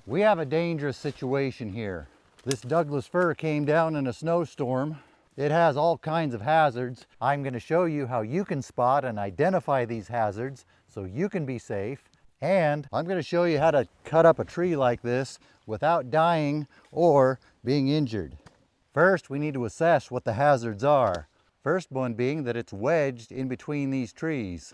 We have a dangerous situation here. This Douglas fir came down in a snowstorm. It has all kinds of hazards. I'm going to show you how you can spot and identify these hazards so you can be safe. And I'm going to show you how to cut up a tree like this without dying or being injured. First, we need to assess what the hazards are. First one being that it's wedged in between these trees.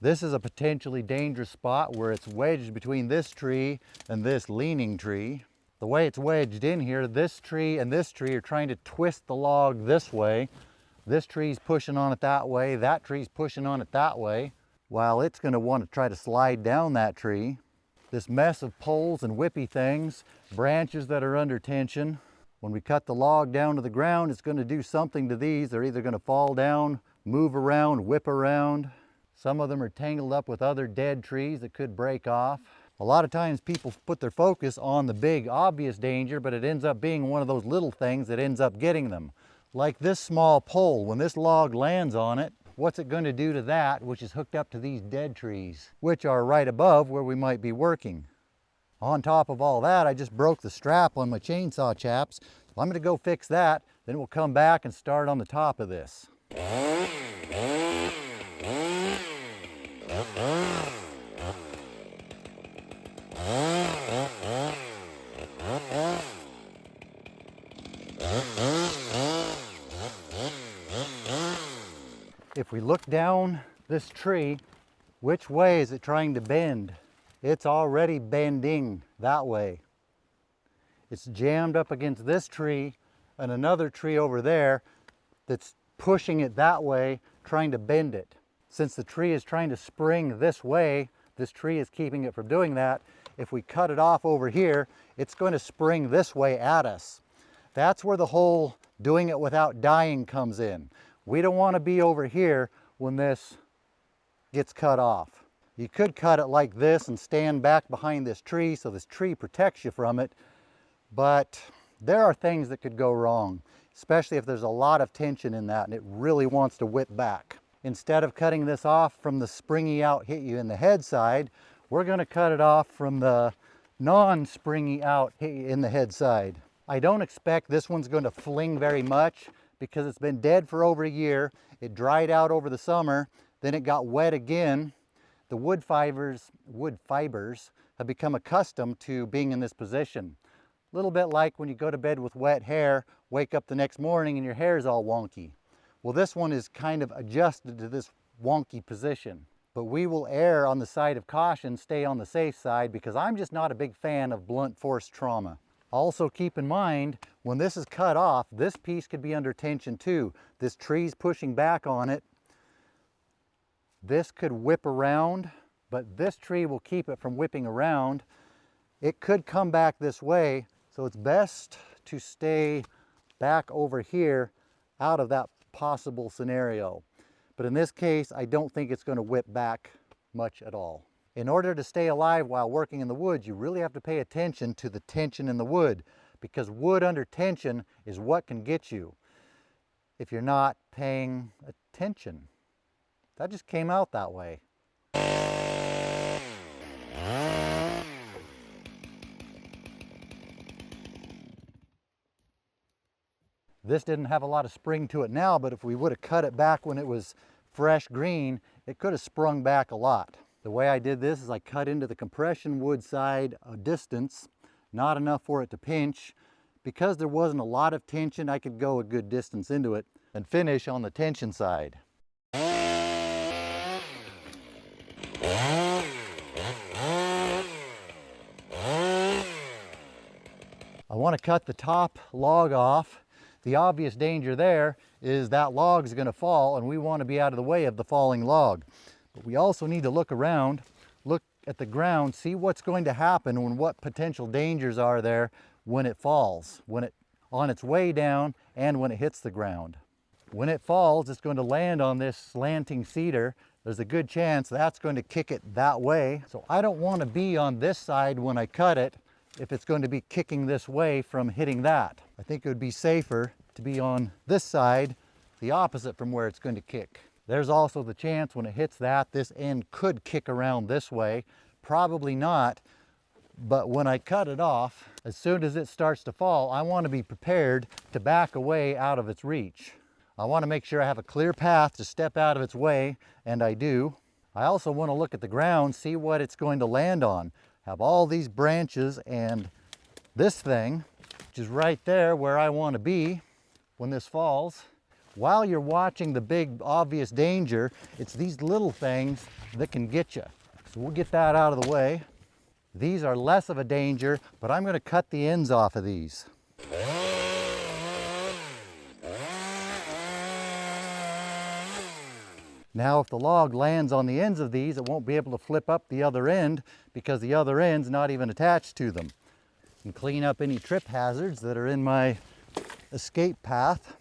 This is a potentially dangerous spot where it's wedged between this tree and this leaning tree. The way it's wedged in here, this tree and this tree are trying to twist the log this way. This tree's pushing on it that way, that tree's pushing on it that way, while it's going to want to try to slide down that tree. This mess of poles and whippy things, branches that are under tension. When we cut the log down to the ground, it's going to do something to these. They're either going to fall down, move around, whip around. Some of them are tangled up with other dead trees that could break off. A lot of times people put their focus on the big obvious danger, but it ends up being one of those little things that ends up getting them. Like this small pole, when this log lands on it, what's it going to do to that which is hooked up to these dead trees, which are right above where we might be working? On top of all that, I just broke the strap on my chainsaw chaps. I'm going to go fix that, then we'll come back and start on the top of this. If we look down this tree, which way is it trying to bend? It's already bending that way. It's jammed up against this tree and another tree over there that's pushing it that way, trying to bend it. Since the tree is trying to spring this way, this tree is keeping it from doing that. If we cut it off over here, it's going to spring this way at us. That's where the whole doing it without dying comes in. We don't want to be over here when this gets cut off. You could cut it like this and stand back behind this tree so this tree protects you from it, but there are things that could go wrong, especially if there's a lot of tension in that and it really wants to whip back. Instead of cutting this off from the springy out hit you in the head side, we're going to cut it off from the non-springy out hit you in the head side. I don't expect this one's going to fling very much because it's been dead for over a year. It dried out over the summer, then it got wet again. The wood fibers have become accustomed to being in this position. A little bit like when you go to bed with wet hair, wake up the next morning and your hair is all wonky. Well, this one is kind of adjusted to this wonky position. But we will err on the side of caution, stay on the safe side, because I'm just not a big fan of blunt force trauma. Also keep in mind, when this is cut off, this piece could be under tension too. This tree's pushing back on it. This could whip around, but this tree will keep it from whipping around. It could come back this way, so it's best to stay back over here out of that possible scenario. But in this case, I don't think it's going to whip back much at all. In order to stay alive while working in the woods, you really have to pay attention to the tension in the wood, because wood under tension is what can get you if you're not paying attention. That just came out that way. This didn't have a lot of spring to it now, but if we would have cut it back when it was fresh green, it could have sprung back a lot. The way I did this is I cut into the compression wood side a distance, not enough for it to pinch. Because there wasn't a lot of tension, I could go a good distance into it and finish on the tension side. I want to cut the top log off. The obvious danger there is that log is going to fall, and we want to be out of the way of the falling log. But we also need to look around, look at the ground, see what's going to happen and what potential dangers are there when it falls, when it on its way down and when it hits the ground. When it falls, it's going to land on this slanting cedar. There's a good chance that's going to kick it that way. So I don't want to be on this side when I cut it if it's going to be kicking this way from hitting that. I think it would be safer to be on this side, the opposite from where it's going to kick. There's also the chance when it hits that, this end could kick around this way, Probably not, but when I cut it off, as soon as it starts to fall, I want to be prepared to back away out of its reach. I want to make sure I have a clear path to step out of its way, and I do. I also want to look at the ground, see what it's going to land on. Have all these branches and this thing, which is right there where I want to be when this falls. While you're watching the big obvious danger, it's these little things that can get you. So we'll get that out of the way. These are less of a danger, but I'm going to cut the ends off of these. Now if the log lands on the ends of these, it won't be able to flip up the other end because the other end's not even attached to them. And clean up any trip hazards that are in my escape path.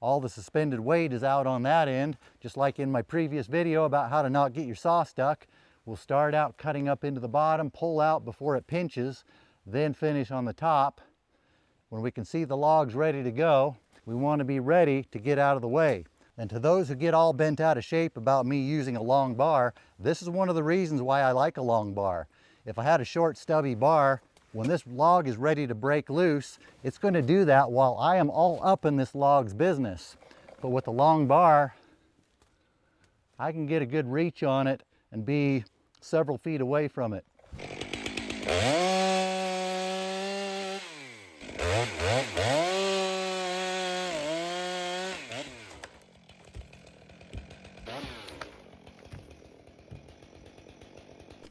All the suspended weight is out on that end, just like in my previous video about how to not get your saw stuck. We'll start out cutting up into the bottom, pull out before it pinches, then finish on the top. When we can see the logs ready to go, we want to be ready to get out of the way. And to those who get all bent out of shape about me using a long bar, this is one of the reasons why I like a long bar. If I had a short stubby bar, when this log is ready to break loose, it's going to do that while I am all up in this log's business. But with a long bar, I can get a good reach on it and be several feet away from it.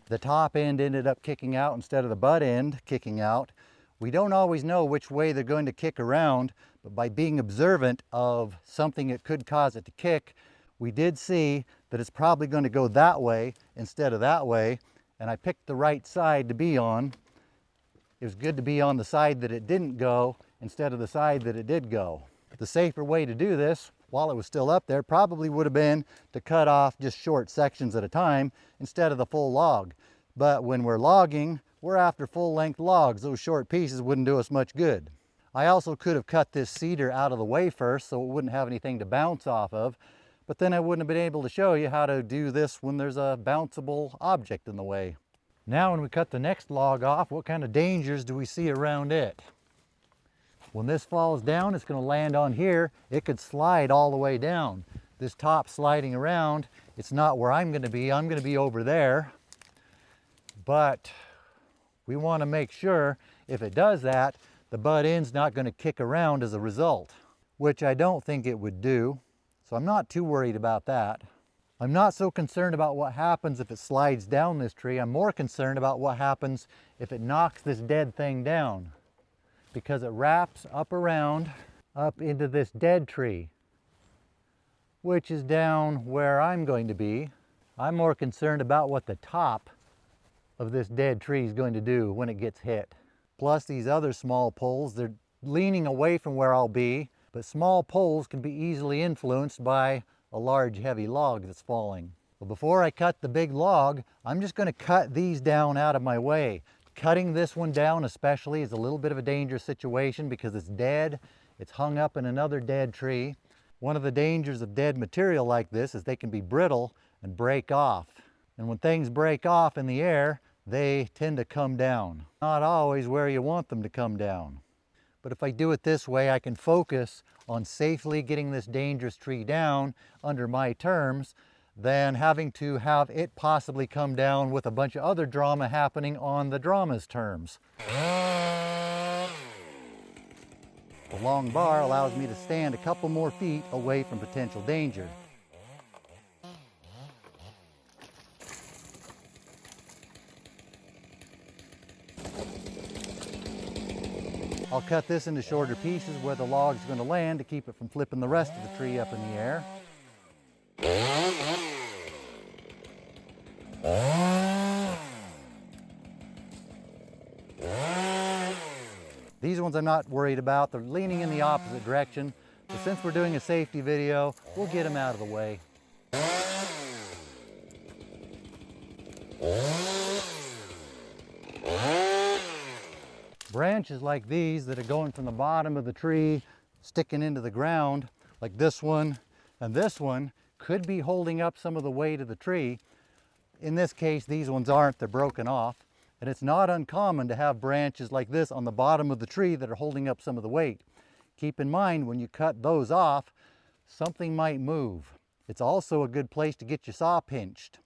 The top end ended up kicking out instead of the butt end kicking out. We don't always know which way they're going to kick around, but by being observant of something that could cause it to kick, we did see that it's probably going to go that way instead of that way, and I picked the right side to be on. It was good to be on the side that it didn't go instead of the side that it did go. The safer way to do this, while it was still up there, probably would have been to cut off just short sections at a time instead of the full log. But when we're logging, we're after full-length logs. Those short pieces wouldn't do us much good. I also could have cut this cedar out of the way first so it wouldn't have anything to bounce off of, but then I wouldn't have been able to show you how to do this when there's a bounceable object in the way. Now when we cut the next log off, what kind of dangers do we see around it? When this falls down, it's going to land on here. It could slide all the way down. This top sliding around, it's not where I'm going to be. I'm going to be over there. But we want to make sure if it does that, the butt end's not going to kick around as a result, which I don't think it would do. So I'm not too worried about that. I'm not so concerned about what happens if it slides down this tree. I'm more concerned about what happens if it knocks this dead thing down, because it wraps up around up into this dead tree, which is down where I'm going to be. I'm more concerned about what the top of this dead tree is going to do when it gets hit. Plus these other small poles, they're leaning away from where I'll be, but small poles can be easily influenced by a large heavy log that's falling. But before I cut the big log, I'm just going to cut these down out of my way. Cutting this one down especially is a little bit of a dangerous situation because it's dead. It's hung up in another dead tree. One of the dangers of dead material like this is they can be brittle and break off. And when things break off in the air, they tend to come down. Not always where you want them to come down. But if I do it this way, I can focus on safely getting this dangerous tree down under my terms than having to have it possibly come down with a bunch of other drama happening on the drama's terms. The long bar allows me to stand a couple more feet away from potential danger. I'll cut this into shorter pieces where the log's going to land to keep it from flipping the rest of the tree up in the air. These ones I'm not worried about. They're leaning in the opposite direction. But since we're doing a safety video, we'll get them out of the way. Branches like these that are going from the bottom of the tree, sticking into the ground, like this one and this one, could be holding up some of the weight of the tree. in this case, these ones aren't, they're broken off. And it's not uncommon to have branches like this on the bottom of the tree that are holding up some of the weight. Keep in mind, when you cut those off, something might move. It's also a good place to get your saw pinched.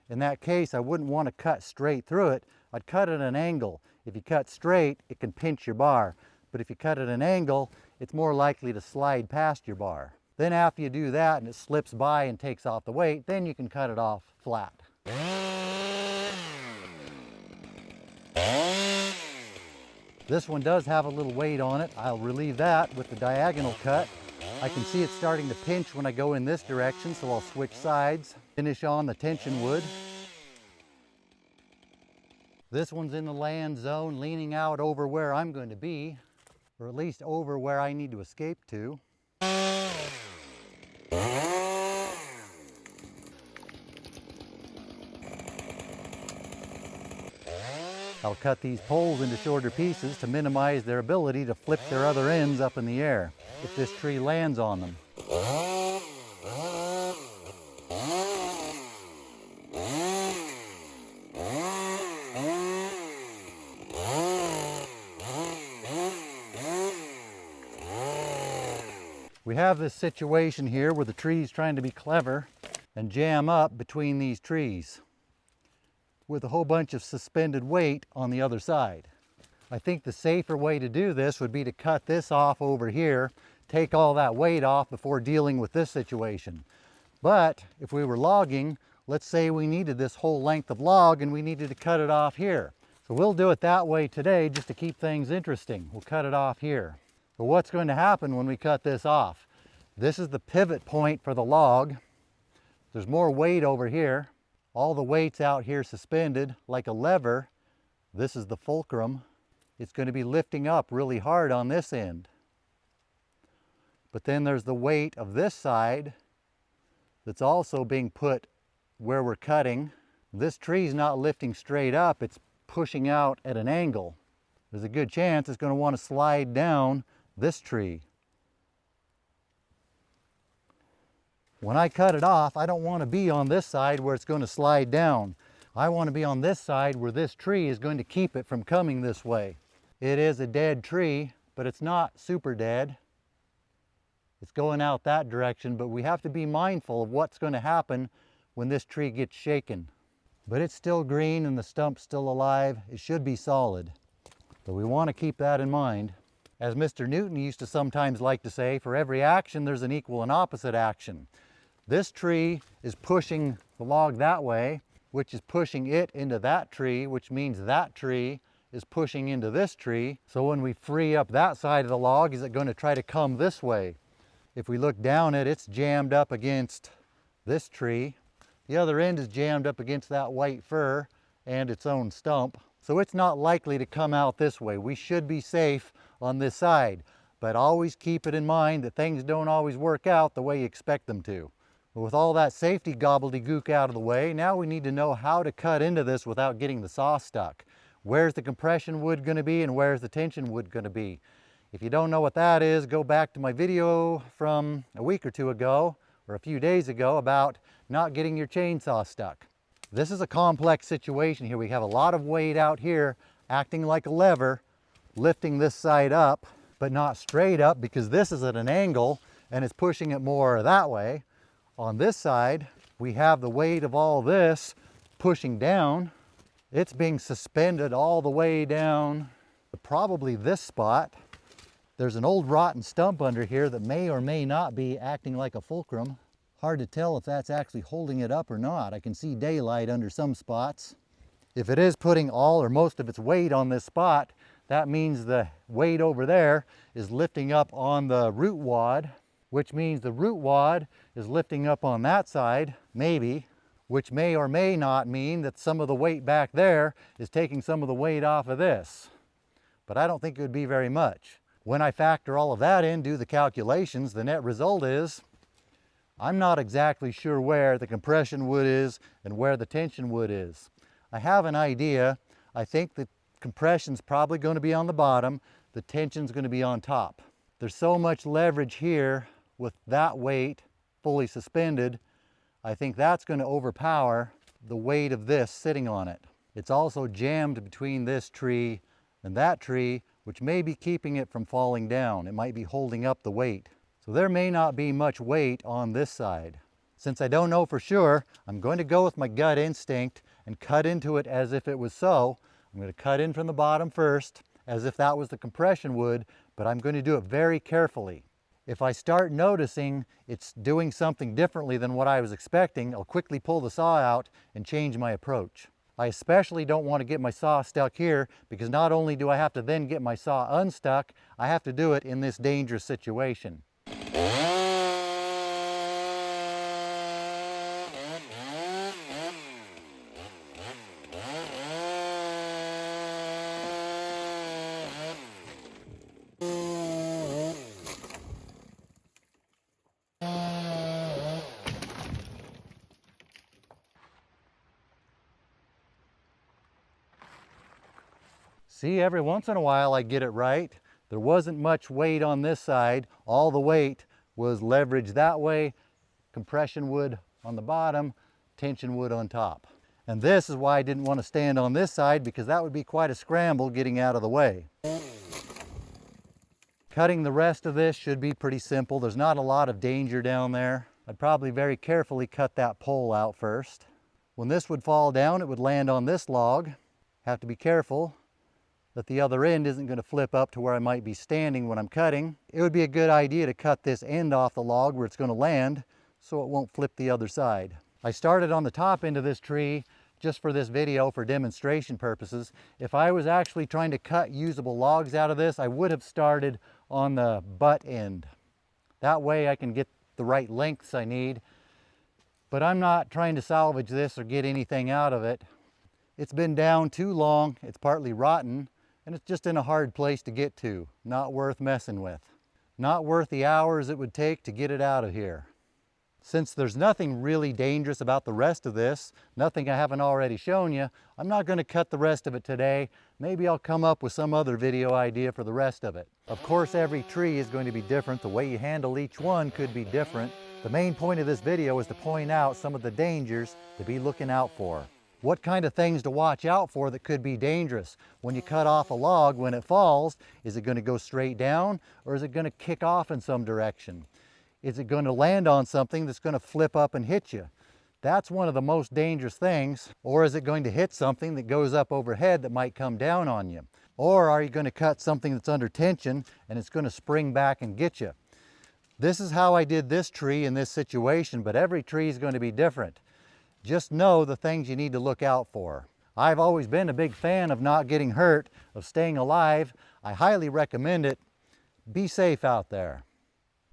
In that case, I wouldn't want to cut straight through it. I'd cut at an angle. If you cut straight, it can pinch your bar. But if you cut at an angle, it's more likely to slide past your bar. Then after you do that and it slips by and takes off the weight, then you can cut it off flat. This one does have a little weight on it. I'll relieve that with the diagonal cut. I can see it starting to pinch when I go in this direction, so I'll switch sides, finish on the tension wood. This one's in the land zone, leaning out over where I'm going to be, or at least over where I need to escape to. I'll cut these poles into shorter pieces to minimize their ability to flip their other ends up in the air if this tree lands on them. We have this situation here where the tree's trying to be clever and jam up between these trees with a whole bunch of suspended weight on the other side. I think the safer way to do this would be to cut this off over here, take all that weight off before dealing with this situation. But if we were logging, let's say we needed this whole length of log and we needed to cut it off here. So we'll do it that way today just to keep things interesting. We'll cut it off here. But what's going to happen when we cut this off? This is the pivot point for the log. There's more weight over here. All the weight's out here suspended like a lever. This is the fulcrum. It's going to be lifting up really hard on this end. But then there's the weight of this side that's also being put where we're cutting. This tree's not lifting straight up, it's pushing out at an angle. There's a good chance it's going to want to slide down this tree. When I cut it off, I don't want to be on this side where it's going to slide down. I want to be on this side where this tree is going to keep it from coming this way. It is a dead tree, but it's not super dead. It's going out that direction, but we have to be mindful of what's going to happen when this tree gets shaken. But it's still green and the stump's still alive. It should be solid. But we want to keep that in mind. As Mr. Newton used to sometimes like to say, for every action there's an equal and opposite action. This tree is pushing the log that way, which is pushing it into that tree, which means that tree is pushing into this tree. So when we free up that side of the log, is it going to try to come this way? If we look down it, it's jammed up against this tree. The other end is jammed up against that white fir and its own stump. So it's not likely to come out this way. We should be safe on this side, but always keep it in mind that things don't always work out the way you expect them to. But with all that safety gobbledygook out of the way, now we need to know how to cut into this without getting the saw stuck. Where's the compression wood going to be and where's the tension wood going to be? If you don't know what that is, go back to my video from a week or two ago or a few days ago about not getting your chainsaw stuck. This is a complex situation here. We have a lot of weight out here acting like a lever, lifting this side up, but not straight up because this is at an angle and it's pushing it more that way. On this side, we have the weight of all this pushing down. It's being suspended all the way down to probably this spot. There's an old rotten stump under here that may or may not be acting like a fulcrum. Hard to tell if that's actually holding it up or not. I can see daylight under some spots. If it is putting all or most of its weight on this spot, that means the weight over there is lifting up on the root wad, which means the root wad is lifting up on that side, maybe, which may or may not mean that some of the weight back there is taking some of the weight off of this. But I don't think it would be very much. When I factor all of that in, do the calculations, the net result is I'm not exactly sure where the compression wood is and where the tension wood is. I have an idea. I think the compression's probably going to be on the bottom, the tension's going to be on top. There's so much leverage here with that weight fully suspended, I think that's going to overpower the weight of this sitting on it. It's also jammed between this tree and that tree, which may be keeping it from falling down. It might be holding up the weight. So there may not be much weight on this side. Since I don't know for sure, I'm going to go with my gut instinct and cut into it as if it was so. I'm going to cut in from the bottom first, as if that was the compression wood, but I'm going to do it very carefully. If I start noticing it's doing something differently than what I was expecting, I'll quickly pull the saw out and change my approach. I especially don't want to get my saw stuck here, because not only do I have to then get my saw unstuck, I have to do it in this dangerous situation. See, every once in a while I get it right. There wasn't much weight on this side. All the weight was leveraged that way, compression wood on the bottom, tension wood on top. And this is why I didn't want to stand on this side, because that would be quite a scramble getting out of the way. Cutting the rest of this should be pretty simple. There's not a lot of danger down there. I'd probably very carefully cut that pole out first. When this would fall down, it would land on this log. Have to be careful that the other end isn't going to flip up to where I might be standing when I'm cutting. It would be a good idea to cut this end off the log where it's going to land so it won't flip the other side. I started on the top end of this tree just for this video for demonstration purposes. If I was actually trying to cut usable logs out of this, I would have started on the butt end. That way I can get the right lengths I need. But I'm not trying to salvage this or get anything out of it. It's been down too long, it's partly rotten, and it's just in a hard place to get to. Not worth messing with. Not worth the hours it would take to get it out of here. Since there's nothing really dangerous about the rest of this, nothing I haven't already shown you, I'm not going to cut the rest of it today. Maybe I'll come up with some other video idea for the rest of it. Of course, every tree is going to be different. The way you handle each one could be different. The main point of this video is to point out some of the dangers to be looking out for. What kind of things to watch out for that could be dangerous? When you cut off a log, when it falls, is it going to go straight down, or is it going to kick off in some direction? Is it going to land on something that's going to flip up and hit you? That's one of the most dangerous things. Or is it going to hit something that goes up overhead that might come down on you? Or are you going to cut something that's under tension and it's going to spring back and get you? This is how I did this tree in this situation, but every tree is going to be different. Just know the things you need to look out for. I've always been a big fan of not getting hurt, of staying alive. I highly recommend it. Be safe out there.